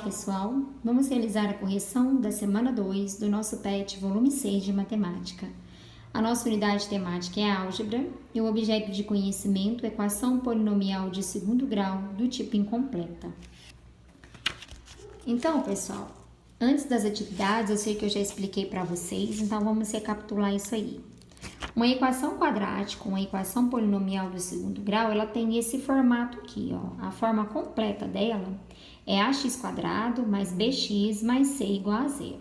pessoal, vamos realizar a correção da semana 2 do nosso PET volume 6 de matemática. A nossa unidade temática é a álgebra e o objeto de conhecimento é equação polinomial de segundo grau do tipo incompleta. Então, pessoal, antes das atividades, eu sei que eu já expliquei para vocês, então vamos recapitular isso aí. Uma equação quadrática, uma equação polinomial do segundo grau, ela tem esse formato aqui, ó. A forma completa dela é ax² mais bx mais c igual a zero.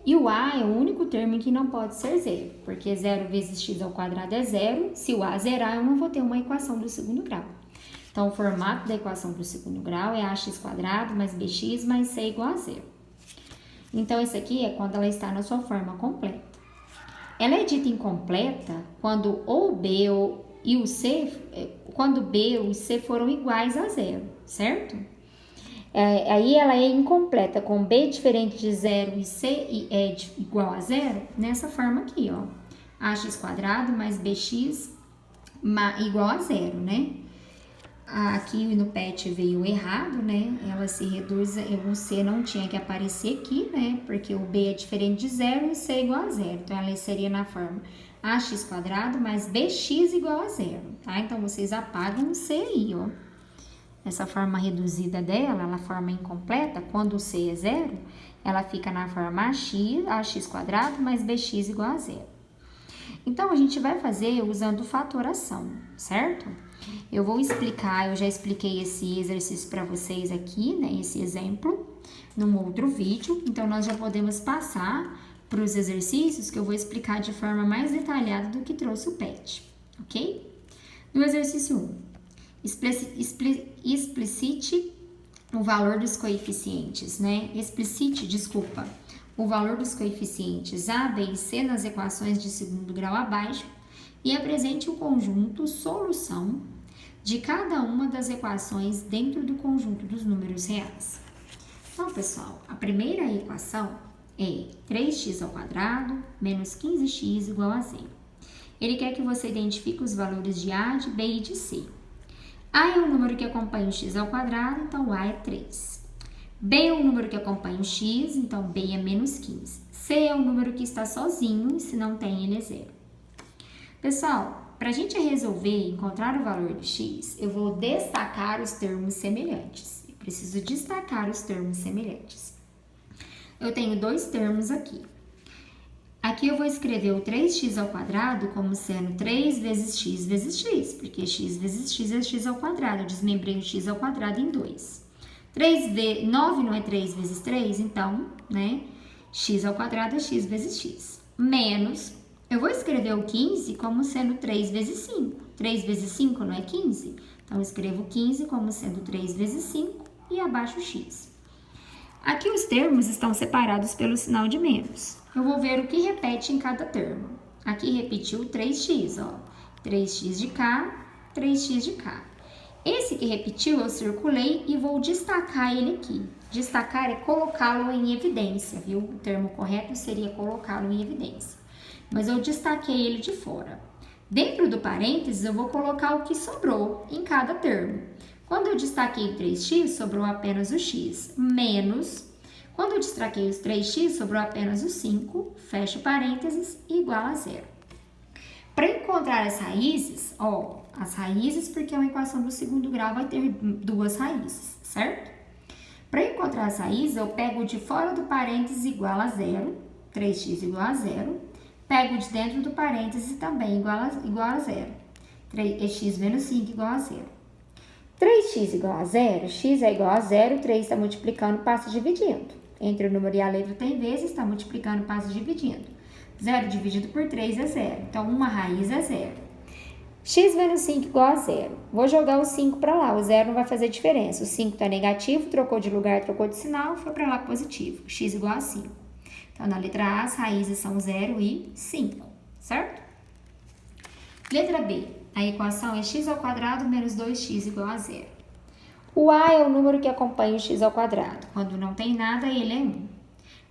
E o a é o único termo que não pode ser zero, porque 0 vezes x ao quadrado é zero. Se o a zerar, eu não vou ter uma equação do segundo grau. Então, o formato da equação do segundo grau é ax² mais bx mais c igual a zero. Então, esse aqui é quando ela está na sua forma completa. Ela é dita incompleta quando ou b e o c, quando b ou c foram iguais a zero, certo? Aí ela é incompleta com b diferente de zero e c é igual a zero, nessa forma aqui, ó. Ax² mais bx igual a zero, né? Aqui no PET veio errado, né? Ela se reduz, o c não tinha que aparecer aqui, né? Porque o b é diferente de zero e c é igual a zero. Então, ela seria na forma ax² mais bx igual a zero, tá? Então, vocês apagam o c aí, ó. Essa forma reduzida dela, ela forma incompleta, quando o c é zero, ela fica na forma ax² mais bx igual a zero. Então, a gente vai fazer usando fatoração, certo? Eu vou explicar, eu já expliquei esse exercício para vocês aqui, né? Esse exemplo, num outro vídeo. Então, nós já podemos passar para os exercícios que eu vou explicar de forma mais detalhada do que trouxe o PET, ok? No exercício 1. Explicite o valor dos coeficientes, né? O valor dos coeficientes A, B e C nas equações de segundo grau abaixo e apresente o conjunto solução de cada uma das equações dentro do conjunto dos números reais. Então, pessoal, a primeira equação é 3x² menos 15x igual a zero. Ele quer que você identifique os valores de A, de B e de C. A é o número que acompanha o x², então A é 3. B é o número que acompanha o x, então B é menos 15. C é o número que está sozinho, e se não tem, ele é zero. Pessoal, para a gente resolver e encontrar o valor do x, eu vou destacar os termos semelhantes. Eu preciso destacar os termos semelhantes. Eu tenho dois termos aqui. Aqui eu vou escrever o 3x² como sendo 3 vezes x, porque x vezes x é x². Eu desmembrei o x² em 2. 9 não é 3 vezes 3, então, né, x² é x vezes x. Menos, eu vou escrever o 15 como sendo 3 vezes 5. 3 vezes 5 não é 15? Então, eu escrevo 15 como sendo 3 vezes 5 e abaixo x. Aqui os termos estão separados pelo sinal de menos. Eu vou ver o que repete em cada termo. Aqui repetiu 3x, ó. 3x de cá, 3x de cá. Esse que repetiu eu circulei e vou destacar ele aqui. Destacar é colocá-lo em evidência, viu? O termo correto seria colocá-lo em evidência. Mas eu destaquei ele de fora. Dentro do parênteses eu vou colocar o que sobrou em cada termo. Quando eu destaquei 3x, sobrou apenas o x, menos. Quando eu destaquei os 3x, sobrou apenas o 5, fecho parênteses, igual a zero. Para encontrar as raízes, ó, as raízes, porque uma equação do segundo grau vai ter duas raízes, certo? Para encontrar as raízes, eu pego de fora do parênteses igual a zero, 3x igual a zero, pego de dentro do parênteses também igual a zero, x menos 5 igual a zero. 3x igual a zero, x é igual a zero, 3 está multiplicando, passa dividindo. Entre o número e a letra tem vezes, está multiplicando, passa dividindo. 0 dividido por 3 é zero, então uma raiz é zero. X menos 5 igual a zero. Vou jogar o 5 para lá, o zero não vai fazer diferença. O 5 está negativo, trocou de lugar, trocou de sinal, foi para lá positivo. X igual a 5. Então, na letra A, as raízes são 0 e 5, certo? Letra B. A equação é x² menos 2x igual a zero. O A é o número que acompanha o x². Quando não tem nada, ele é 1.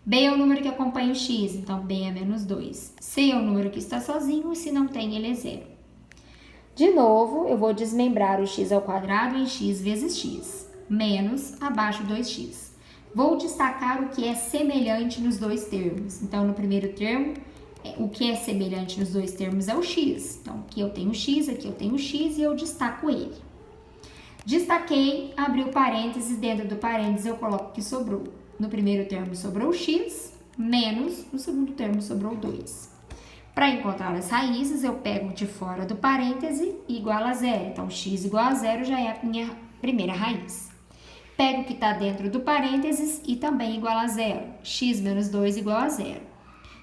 B é o número que acompanha o x, então B é menos 2. C é o número que está sozinho e se não tem, ele é 0. De novo, eu vou desmembrar o x² em x vezes x, menos abaixo 2x. Vou destacar o que é semelhante nos dois termos. Então, no primeiro termo, o que é semelhante nos dois termos é o x. Então, aqui eu tenho x, aqui eu tenho x e eu destaco ele. Destaquei, abri o parênteses, dentro do parênteses eu coloco o que sobrou. No primeiro termo sobrou x, menos, no segundo termo sobrou 2. Para encontrar as raízes, eu pego de fora do parêntese igual a zero. Então, x igual a zero já é a minha primeira raiz. Pego o que está dentro do parênteses e também igual a zero. X menos 2 igual a zero.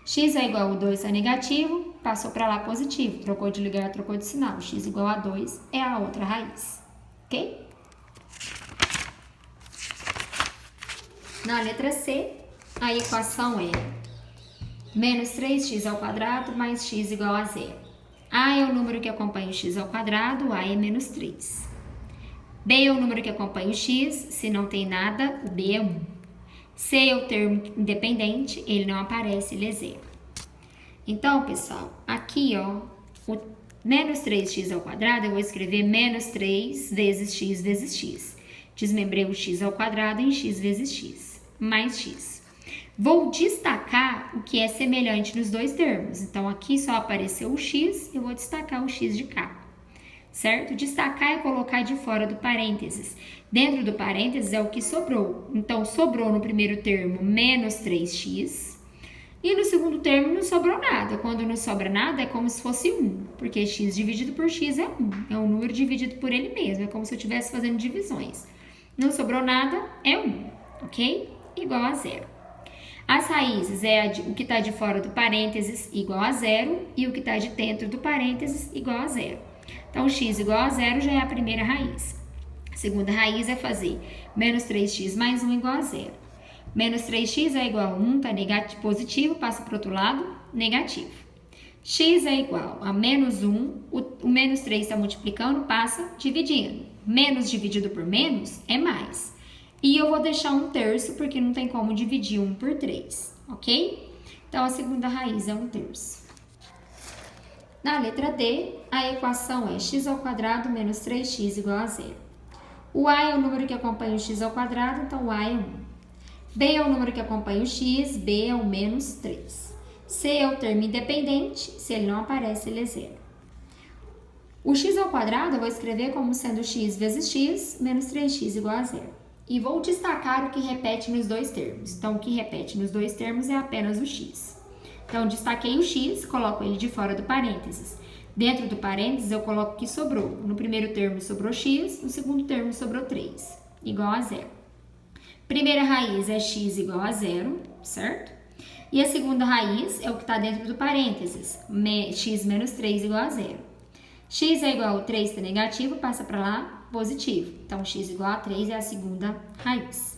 X é igual a 2 está negativo, passou para lá positivo. Trocou de lugar, trocou de sinal. X igual a 2 é a outra raiz. Ok? Na letra C, a equação é menos 3x ao quadrado mais x igual a zero. A é o número que acompanha o x ao quadrado, A é menos 3. B é o número que acompanha o x, se não tem nada, o B é 1. C é o termo independente, ele não aparece, ele é zero. Então, pessoal, aqui, ó, o menos 3x ao quadrado, eu vou escrever menos 3 vezes x. Desmembrei o x ao quadrado em x vezes x, mais x. Vou destacar o que é semelhante nos dois termos. Então, aqui só apareceu o x, eu vou destacar o x de cá. Certo? Destacar é colocar de fora do parênteses. Dentro do parênteses é o que sobrou. Então, sobrou no primeiro termo menos 3x. E no segundo termo não sobrou nada. Quando não sobra nada é como se fosse 1. Porque x dividido por x é 1. É um número dividido por ele mesmo. É como se eu estivesse fazendo divisões. Não sobrou nada, é 1. Ok? Igual a zero. As raízes é o que está de fora do parênteses igual a zero. E o que está de dentro do parênteses igual a zero. Então, x igual a zero já é a primeira raiz. A segunda raiz é fazer menos 3x mais 1 igual a zero. Menos 3x é igual a 1, está negativo, positivo, passa para o outro lado, negativo. X é igual a menos 1, o menos 3 está multiplicando, passa dividindo. Menos dividido por menos é mais. E eu vou deixar 1/3, porque não tem como dividir 1 por 3, ok? Então, a segunda raiz é 1/3. Na letra D, a equação é x ao quadrado menos 3x igual a zero. O A é o número que acompanha o x ao quadrado, então o A é 1. B é o número que acompanha o x, B é o menos 3. C é o termo independente, se ele não aparece, ele é zero. O x ao quadrado eu vou escrever como sendo x vezes x menos 3x igual a zero. E vou destacar o que repete nos dois termos. Então, o que repete nos dois termos é apenas o x. Então, destaquei o x, coloco ele de fora do parênteses. Dentro do parênteses, eu coloco o que sobrou. No primeiro termo sobrou x, no segundo termo sobrou 3, igual a zero. Primeira raiz é x igual a zero, certo? E a segunda raiz é o que está dentro do parênteses, x menos 3 igual a zero. X é igual a 3, está negativo, passa para lá, positivo. Então, x igual a 3 é a segunda raiz.